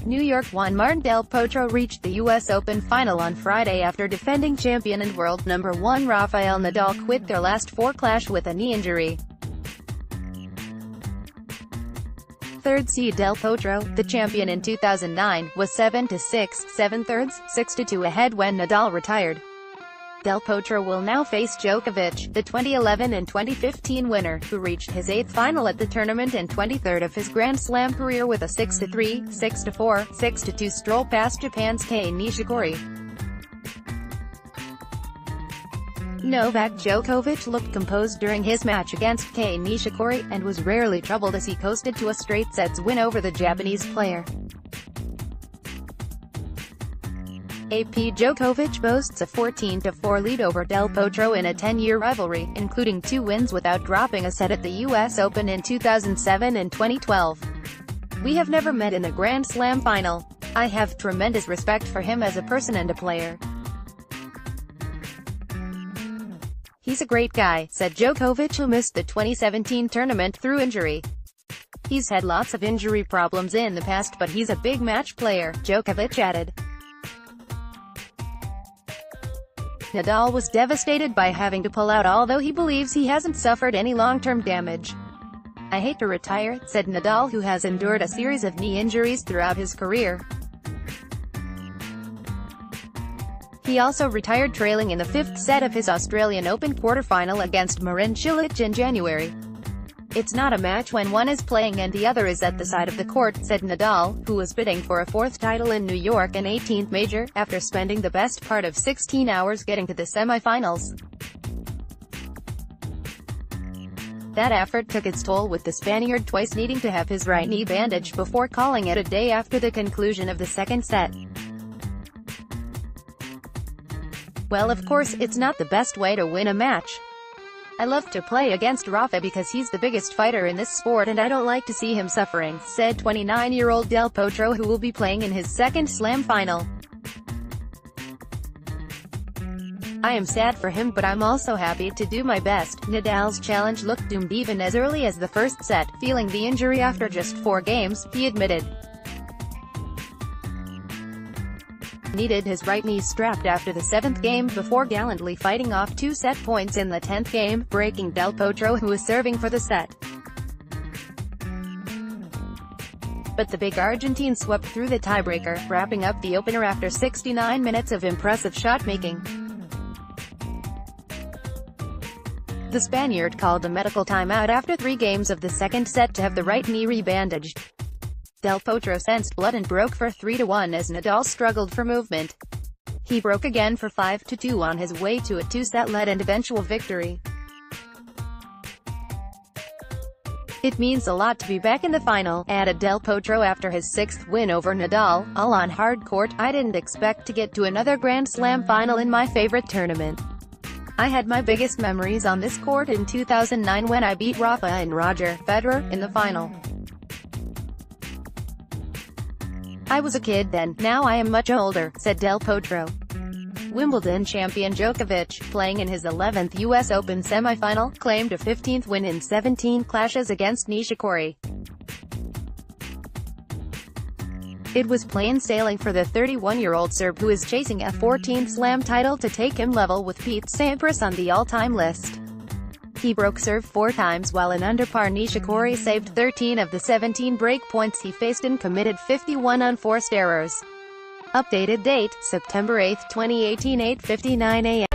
New York Juan Martin Del Potro reached the U.S. Open final on Friday after defending champion and world number 1 Rafael Nadal quit their last 4 clash with a knee injury. Third seed Del Potro, the champion in 2009, was 7-6, 7/3, 6-2 ahead when Nadal retired. Del Potro will now face Djokovic, the 2011 and 2015 winner, who reached his 8th final at the tournament and 23rd of his Grand Slam career with a 6-3, 6-4, 6-2 stroll past Japan's Kei Nishikori. Novak Djokovic looked composed during his match against Kei Nishikori, and was rarely troubled as he coasted to a straight sets win over the Japanese player. AP Djokovic boasts a 14-4 lead over Del Potro in a 10-year rivalry, including 2 wins without dropping a set at the U.S. Open in 2007 and 2012. "We have never met in a Grand Slam final. I have tremendous respect for him as a person and a player. He's a great guy," said Djokovic, who missed the 2017 tournament through injury. "He's had lots of injury problems in the past, but he's a big match player," Djokovic added. Nadal was devastated by having to pull out, although he believes he hasn't suffered any long-term damage. "I hate to retire," said Nadal, who has endured a series of knee injuries throughout his career. He also retired trailing in the 5th set of his Australian Open quarterfinal against Marin Cilic in January. "It's not a match when one is playing and the other is at the side of the court," said Nadal, who was bidding for a 4th title in New York and 18th major, after spending the best part of 16 hours getting to the semi-finals. That effort took its toll, with the Spaniard twice needing to have his right knee bandaged before calling it a day after the conclusion of the 2nd set. "Well, of course, it's not the best way to win a match. I love to play against Rafa because he's the biggest fighter in this sport and I don't like to see him suffering," said 29-year-old Del Potro, who will be playing in his 2nd Slam final. "I am sad for him, but I'm also happy to do my best." Nadal's challenge looked doomed even as early as the 1st set, feeling the injury after just 4 games, he admitted. Needed his right knee strapped after the 7th game before gallantly fighting off 2 set points in the 10th game, breaking Del Potro, who was serving for the set. But the big Argentine swept through the tiebreaker, wrapping up the opener after 69 minutes of impressive shot-making. The Spaniard called a medical timeout after 3 games of the 2nd set to have the right knee rebandaged. Del Potro sensed blood and broke for 3-1 as Nadal struggled for movement. He broke again for 5-2 on his way to a 2-set lead and eventual victory. "It means a lot to be back in the final," added Del Potro after his 6th win over Nadal, all on hard court. "I didn't expect to get to another Grand Slam final in my favorite tournament. I had my biggest memories on this court in 2009 when I beat Rafa and Roger Federer in the final. I was a kid then, now I am much older," said Del Potro. Wimbledon champion Djokovic, playing in his 11th U.S. Open semifinal, claimed a 15th win in 17 clashes against Nishikori. It was plain sailing for the 31-year-old Serb, who is chasing a 14th Slam title to take him level with Pete Sampras on the all-time list. He broke serve 4 times while an under-par Nishikori saved 13 of the 17 break points he faced and committed 51 unforced errors. Updated date, September 8, 2018, 8:59 a.m.